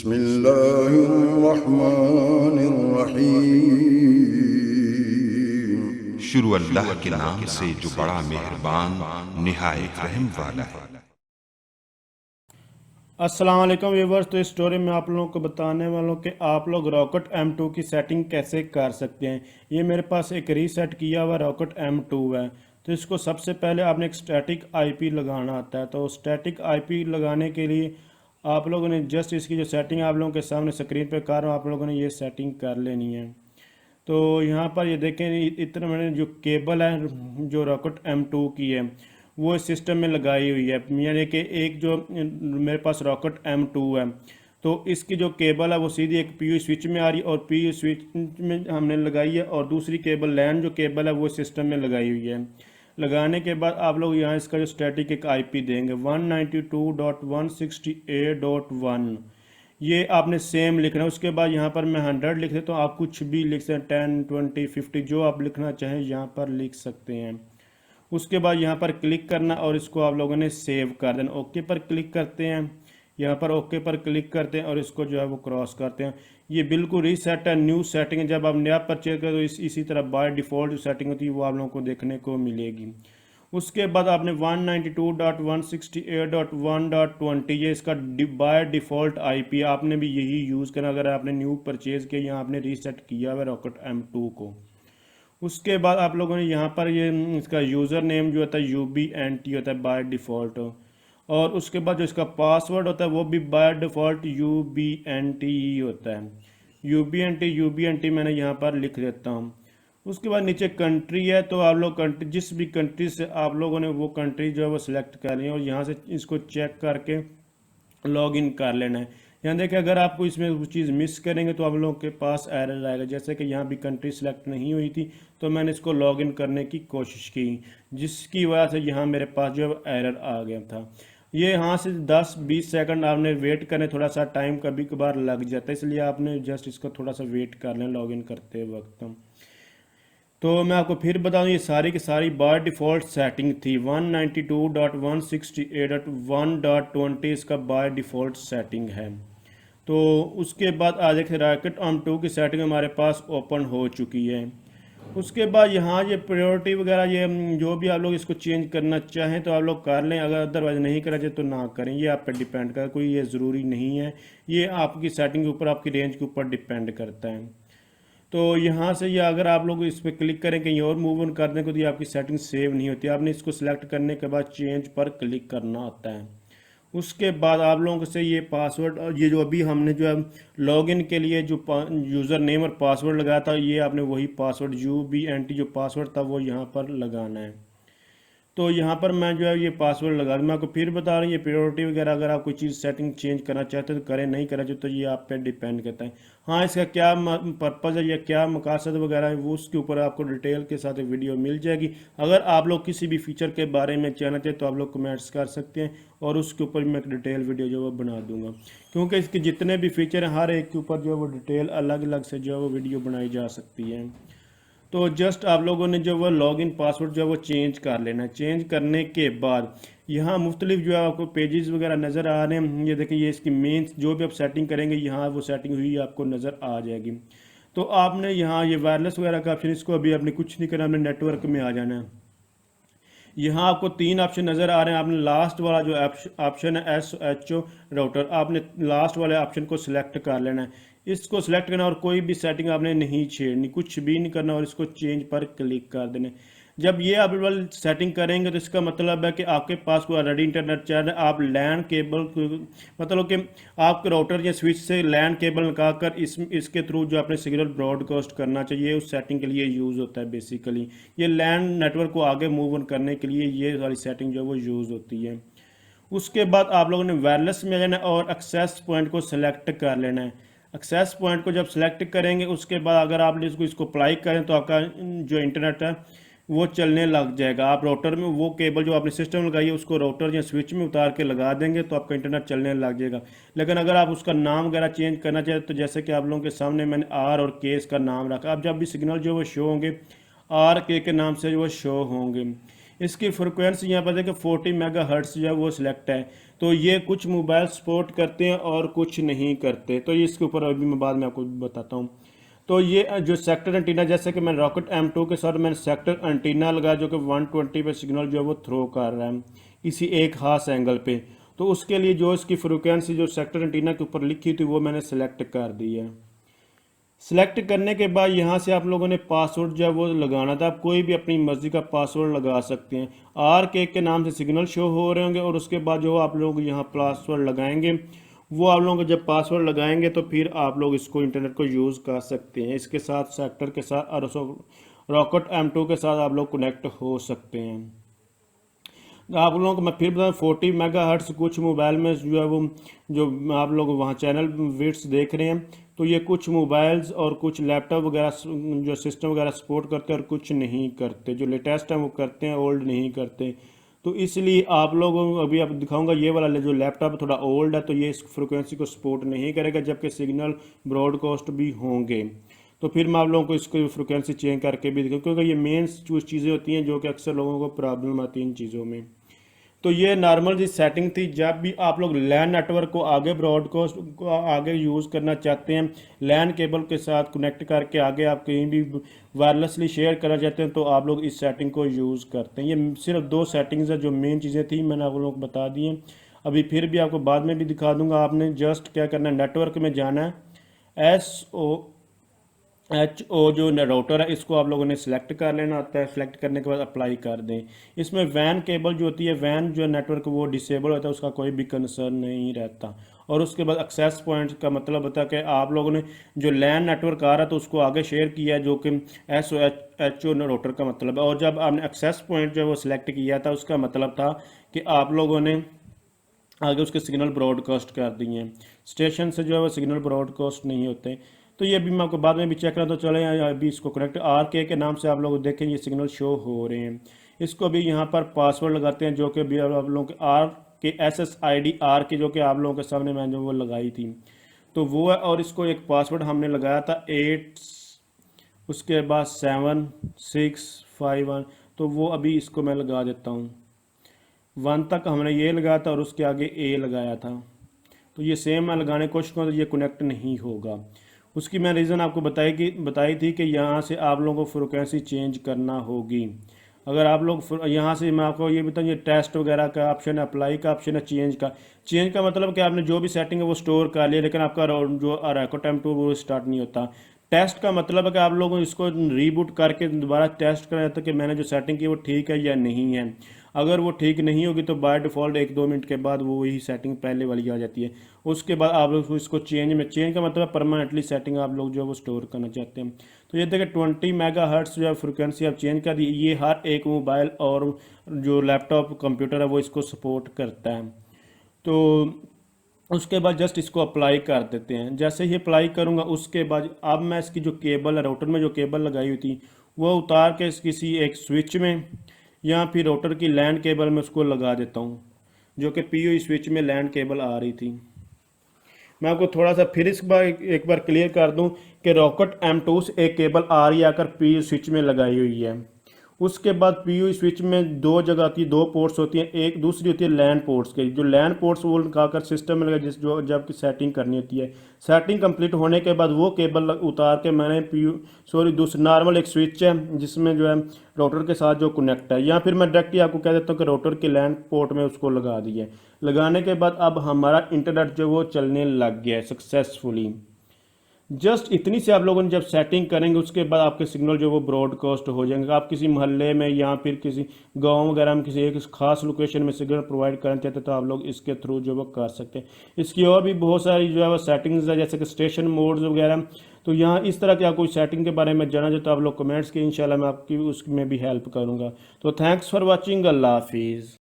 बिस्मिल्लाहिर्रहमानिर्रहीम। शुरू अल्लाह के नाम से जो बड़ा मेहरबान निहायत रहम वाला है। अस्सलाम वालेकुम व्यूवर्स। तो इस स्टोरी में आप लोगों को बताने वालों कि आप लोग रॉकेट M2 की सेटिंग कैसे कर सकते हैं। ये मेरे पास एक रीसेट किया हुआ रॉकेट M2 है। तो इसको सबसे पहले आपने एक स्टैटिक IP लगाना आता है। तो स्टैटिक IP लगाने के लिए आप लोगों ने जस्ट इसकी जो सेटिंग आप लोगों के सामने स्क्रीन पर कर रहा हूँ, आप लोगों ने ये सेटिंग कर लेनी है। तो यहाँ पर ये देखें, इतना मैंने जो केबल है जो रॉकेट M2 की है वो इस सिस्टम में लगाई हुई है। यानी कि एक जो मेरे पास रॉकेट M2 है तो इसकी जो केबल है वो सीधी एक PU स्विच में आ रही है और PU स्विच में हमने लगाई है, और दूसरी केबल लैन जो केबल है वो सिस्टम में लगाई हुई है। लगाने के बाद आप लोग यहाँ इसका जो स्टैटिक एक IP देंगे 192.168.1, ये आपने सेम लिखना है। उसके बाद यहाँ पर मैं 100 लिख देता हूँ, आप कुछ भी लिख सकते हैं, 10 20 50 जो आप लिखना चाहें यहाँ पर लिख सकते हैं। उसके बाद यहाँ पर क्लिक करना और इसको आप लोगों ने सेव कर देना। ओके पर क्लिक करते हैं, यहाँ पर ओके पर क्लिक करते हैं और इसको जो है वो क्रॉस करते हैं। ये बिल्कुल रीसेट है, न्यू सेटिंग है। जब आप नया परचेज करें तो इसी तरह बाय डिफ़ॉल्ट जो सेटिंग होती है वो आप लोगों को देखने को मिलेगी। उसके बाद आपने 192.168.1.20 ये इसका बाय डिफ़ॉल्ट IP आपने भी यही यूज़ करना अगर आपने न्यू परचेज़ किया या आपने रीसेट किया हुआ रॉकेट M2 को। उसके बाद आप लोगों ने यहाँ पर ये इसका यूज़र नेम जो होता है UBNT होता है बाय डिफ़ॉल्ट, और उसके बाद जो इसका पासवर्ड होता है वो भी बाय डिफ़ॉल्ट UBNT ही होता है। UBNT मैंने यहाँ पर लिख देता हूँ। उसके बाद नीचे कंट्री है, तो आप लोग कंट्री जिस भी कंट्री से आप लोगों ने वो कंट्री जो है वो सिलेक्ट कर ली है और यहाँ से इसको चेक करके लॉग इन कर लेना है। यहाँ देखिए अगर आपको इसमें कुछ चीज़ मिस करेंगे तो आप लोगों के पास एरर आएगा। जैसे कि यहाँ भी कंट्री सिलेक्ट नहीं हुई थी तो मैंने इसको लॉग इन करने की कोशिश की, जिसकी वजह से यहाँ मेरे पास जो है एरर आ गया था। ये यहाँ से 10-20 सेकंड आपने वेट करने, थोड़ा सा टाइम कभी कभार लग जाता है, इसलिए आपने जस्ट इसको थोड़ा सा वेट कर लें लॉग इन करते वक्त। तो मैं आपको फिर बता दूं, ये सारी की सारी बाय डिफ़ॉल्ट सेटिंग थी। 192.168.1.20 इसका बाय डिफ़ॉल्ट सेटिंग है। तो उसके बाद आज देखिए रॉकेट M2 की सेटिंग हमारे पास ओपन हो चुकी है। उसके बाद यहाँ ये प्रायोरिटी वगैरह ये जो भी आप लोग इसको चेंज करना चाहें तो आप लोग कर लें, अगर अदरवाइज नहीं करा जाए तो ना करें। ये आप पे डिपेंड करता है, कोई ये ज़रूरी नहीं है, ये आपकी सेटिंग के ऊपर आपकी रेंज के ऊपर डिपेंड करता है। तो यहाँ से ये अगर आप लोग इस पर क्लिक करें कहीं और मूव ऑन करने को तो ये आपकी सेटिंग सेव नहीं होती। आपने इसको सिलेक्ट करने के बाद चेंज पर क्लिक करना होता है। उसके बाद आप लोगों से ये पासवर्ड और ये जो अभी हमने जो है लॉगिन के लिए जो यूज़र नेम और पासवर्ड लगाया था ये आपने वही पासवर्ड UBNT जो पासवर्ड था वो यहाँ पर लगाना है। तो यहाँ पर मैं जो है ये पासवर्ड लगा दूँ। मैं आपको फिर बता रहा हूँ ये प्रायोरिटी वगैरह अगर आप कोई चीज़ सेटिंग चेंज करना चाहते हो तो करें, नहीं करना चाहते तो ये आप पे डिपेंड करता है। हाँ, इसका क्या पर्पज़ है या क्या मकसद वगैरह है वो उसके ऊपर आपको डिटेल के साथ एक वीडियो मिल जाएगी। अगर आप लोग किसी भी फीचर के बारे में जानना चाहें तो आप लोग कमेंट्स कर सकते हैं और उसके ऊपर मैं एक डिटेल वीडियो जो है वो बना दूंगा, क्योंकि इसके जितने भी फीचर हैं हर एक के ऊपर जो है वो डिटेल अलग अलग से जो है वो वीडियो बनाई जा सकती है। तो जस्ट आप लोगों ने जो वो लॉगिन पासवर्ड जो है वो चेंज कर लेना है। चेंज करने के बाद यहाँ मुख्तलिफ जो है आपको पेजेस वगैरह नज़र आ रहे हैं। ये देखिए ये इसकी मेन जो भी आप सेटिंग करेंगे यहाँ वो सेटिंग हुई आपको नज़र आ जाएगी। तो आपने यहाँ ये वायरलेस वगैरह का ऑप्शन, इसको अभी आपने कुछ नहीं करना, आपने नेटवर्क में आ जाना है। यहाँ आपको 3 ऑप्शन नज़र आ रहे हैं। आपने लास्ट वाला जो ऑप्शन है SHO राउटर, आपने लास्ट वाले ऑप्शन को सिलेक्ट कर लेना है। इसको सिलेक्ट करना और कोई भी सेटिंग आपने नहीं छेड़नी, कुछ भी नहीं करना और इसको चेंज पर क्लिक कर देना। जब ये आप वाली सेटिंग करेंगे तो इसका मतलब है कि आपके पास कोई ऑलरेडी इंटरनेट चल रहा है। आप लैन केबल मतलब कि आपके राउटर या स्विच से लैन केबल निकाल कर इसके थ्रू जो आपने सिग्नल ब्रॉडकास्ट करना चाहिए उस सेटिंग के लिए यूज़ होता है। बेसिकली ये लैन नेटवर्क को आगे मूव ऑन करने के लिए ये वाली सेटिंग जो है वो यूज़ होती है। उसके बाद आप लोगों ने वायरलेस में जाना है और एक्सेस पॉइंट को सिलेक्ट कर लेना है। एक्सेस पॉइंट को जब सिलेक्ट करेंगे उसके बाद अगर आप इसको अप्लाई करें तो आपका जो इंटरनेट है वो चलने लग जाएगा। आप राउटर में वो केबल जो आपने सिस्टम लगाई है उसको राउटर या स्विच में उतार के लगा देंगे तो आपका इंटरनेट चलने लग जाएगा। लेकिन अगर आप उसका नाम वगैरह चेंज करना चाहते तो जैसे कि आप लोगों के सामने मैंने R और K इसका नाम रखा, अब जब भी सिग्नल जो वो शो होंगे RK के नाम से वो शो होंगे। इसकी फ्रिक्वेंसी यहाँ पर देखिए 40 मेगाहर्ट्ज़ जो है वो सिलेक्ट है। तो ये कुछ मोबाइल सपोर्ट करते हैं और कुछ नहीं करते, तो ये इसके ऊपर अभी मैं बाद में आपको बताता हूँ। तो ये जो सेक्टर एंटीना, जैसे कि मैंने रॉकेट M2 के साथ मैंने सेक्टर एंटीना लगाया जो कि 120 पे सिग्नल जो है वो थ्रो कर रहा है किसी एक खास एंगल पे। तो उसके लिए जो इसकी फ्रिक्वेंसी जो सेक्टर एंटीना के ऊपर लिखी थी वो मैंने सेलेक्ट कर दी है। सिलेक्ट करने के बाद यहाँ से आप लोगों ने पासवर्ड जो है वो लगाना था। आप कोई भी अपनी मर्जी का पासवर्ड लगा सकते हैं। RK के नाम से सिग्नल शो हो रहे होंगे और उसके बाद जो आप लोग यहाँ पासवर्ड लगाएंगे, वो आप लोग जब पासवर्ड लगाएंगे तो फिर आप लोग इसको इंटरनेट को यूज़ कर सकते हैं। इसके साथ सेक्टर के साथ और रॉकेट M2 के साथ आप लोग कनेक्ट हो सकते हैं। आप लोगों को मैं फिर बताऊँ 40 मेगाहर्ट्ज कुछ मोबाइल में जो है वो जो आप लोग वहाँ चैनल विड्थ देख रहे हैं, तो ये कुछ मोबाइल्स और कुछ लैपटॉप वगैरह जो सिस्टम वगैरह सपोर्ट करते हैं और कुछ नहीं करते। जो लेटेस्ट हैं वो करते हैं, ओल्ड नहीं करते। तो इसलिए आप लोगों को अभी आप दिखाऊंगा ये वाला जो लैपटॉप थोड़ा ओल्ड है तो ये इस फ्रिक्वेंसी को सपोर्ट नहीं करेगा, जबकि सिग्नल ब्रॉडकास्ट भी होंगे। तो फिर मैं आप लोगों को इसको फ्रिक्वेंसी चेंज करके भी दिखाऊँ, क्योंकि ये मेन कुछ चीज़ें होती हैं जो कि अक्सर लोगों को प्रॉब्लम आती है इन चीज़ों में। तो ये नॉर्मल जी सेटिंग थी। जब भी आप लोग लैन नेटवर्क को आगे ब्रॉडकास्ट को आगे यूज़ करना चाहते हैं, लैन केबल के साथ कनेक्ट करके आगे आप कहीं भी वायरलेसली शेयर करना चाहते हैं, तो आप लोग इस सेटिंग को यूज़ करते हैं। ये सिर्फ 2 सेटिंग्स है जो मेन चीज़ें थी, मैंने आप लोगों को बता दी हैं। अभी फिर भी आपको बाद में भी दिखा दूंगा। आपने जस्ट क्या करना है, नेटवर्क में जाना है, SOHO जो राउटर है इसको आप लोगों ने सिलेक्ट कर लेना होता है। सिलेक्ट करने के बाद अप्लाई कर दें। इसमें वैन केबल जो होती है, वैन जो नेटवर्क वो डिसेबल होता है, उसका कोई भी कंसर्न नहीं रहता। और उसके बाद एक्सेस पॉइंट का मतलब होता है कि आप लोगों ने जो लैन नेटवर्क आ रहा है तो उसको आगे शेयर किया है, जो कि SOHO राउटर का मतलब है। और जब आपने एक्सेस पॉइंट जो वो सिलेक्ट किया था उसका मतलब था कि आप लोगों ने आगे उसके सिग्नल ब्रॉडकास्ट कर दिए हैं। स्टेशन से जो है वो सिग्नल ब्रॉडकास्ट नहीं होते। तो ये भी मैं आपको बाद में भी चेक करा, तो चले अभी इसको कनेक्ट RK के नाम से आप लोग देखें ये सिग्नल शो हो रहे हैं। इसको भी यहाँ पर पासवर्ड लगाते हैं जो कि भी आप लोगों के RK SSID RK जो कि आप लोगों के सामने मैंने वो लगाई थी तो वो है। और इसको एक पासवर्ड हमने लगाया था 8 उसके बाद 7651, तो वो अभी इसको मैं लगा देता हूँ। 1 तक हमने ये लगाया था और उसके आगे A लगाया था। तो ये सेम मैं लगाने की कोशिश करूँ तो ये कनेक्ट नहीं होगा। उसकी मैं रीज़न आपको बताई थी कि यहाँ से आप लोगों को फ्रिक्वेंसी चेंज करना होगी। अगर आप लोग यहाँ से मैं आपको ये बताऊँ, ये टेस्ट वगैरह का ऑप्शन है, अप्लाई का ऑप्शन है, चेंज का मतलब कि आपने जो भी सेटिंग है वो स्टोर कर लिया, लेकिन आपका जो रॉकेट M2 वो स्टार्ट नहीं होता। टेस्ट का मतलब है कि आप लोगों को इसको रीबूट करके दोबारा टेस्ट करना चाहते कि मैंने जो सेटिंग की वो ठीक है या नहीं है। अगर वो ठीक नहीं होगी तो बाय डिफ़ॉल्ट 1-2 मिनट के बाद वो वही सेटिंग पहले वाली आ जाती है। उसके बाद आप लोग इसको चेंज का मतलब परमानेंटली सेटिंग आप लोग जो है वो स्टोर करना चाहते हैं। तो ये देखिए 20 मेगाहर्ट्ज़ जो है फ्रिक्वेंसी आप चेंज कर दी। ये हर एक मोबाइल और जो लैपटॉप कंप्यूटर है वो इसको सपोर्ट करता है। तो उसके बाद जस्ट इसको अप्लाई कर देते हैं। जैसे ही अप्लाई करूँगा उसके बाद अब मैं इसकी जो केबल है, राउटर में जो केबल लगाई हुई थी वो उतार के किसी एक स्विच में या फिर राउटर की लैन केबल में उसको लगा देता हूँ, जो कि PoE स्विच में लैन केबल आ रही थी। मैं आपको थोड़ा सा फिर एक बार क्लियर कर दूं कि रॉकेट M2 से एक केबल आ रही आकर PoE स्विच में लगाई हुई है। उसके बाद PoE स्विच में 2 जगह की 2 पोर्ट्स होती हैं। एक दूसरी होती है लैन पोर्ट्स के, जो लैन पोर्ट्स वो लगाकर सिस्टम में लगा जो जब की सेटिंग करनी होती है। सेटिंग कंप्लीट होने के बाद वो केबल उतार के मैंने दूसरी नॉर्मल एक स्विच है जिसमें जो है राउटर के साथ जो कनेक्ट है, या फिर मैं डायरेक्टली आपको कह देता हूँ कि राउटर के लैन पोर्ट में उसको लगा दिया। लगाने के बाद अब हमारा इंटरनेट जो वो चलने लग गया है सक्सेसफुली। जस्ट इतनी से आप लोगों ने जब सेटिंग करेंगे उसके बाद आपके सिग्नल जो वो ब्रॉडकास्ट हो जाएंगे। आप किसी मोहल्ले में या फिर किसी गांव वगैरह में किसी एक खास लोकेशन में सिग्नल प्रोवाइड करना चाहते हैं तो आप लोग इसके थ्रू जो वो कर सकते हैं। इसकी और भी बहुत सारी जो है वो सेटिंग्स है, जैसे कि स्टेशन मोड्स वगैरह। तो यहाँ इस तरह की आप कोई सेटिंग के बारे में जानना चाहते तो आप लोग कमेंट्स की इंशाल्लाह मैं आपकी उसमें भी हेल्प करूँगा। तो थैंक्स फॉर वॉचिंग। अल्लाह हाफिज़।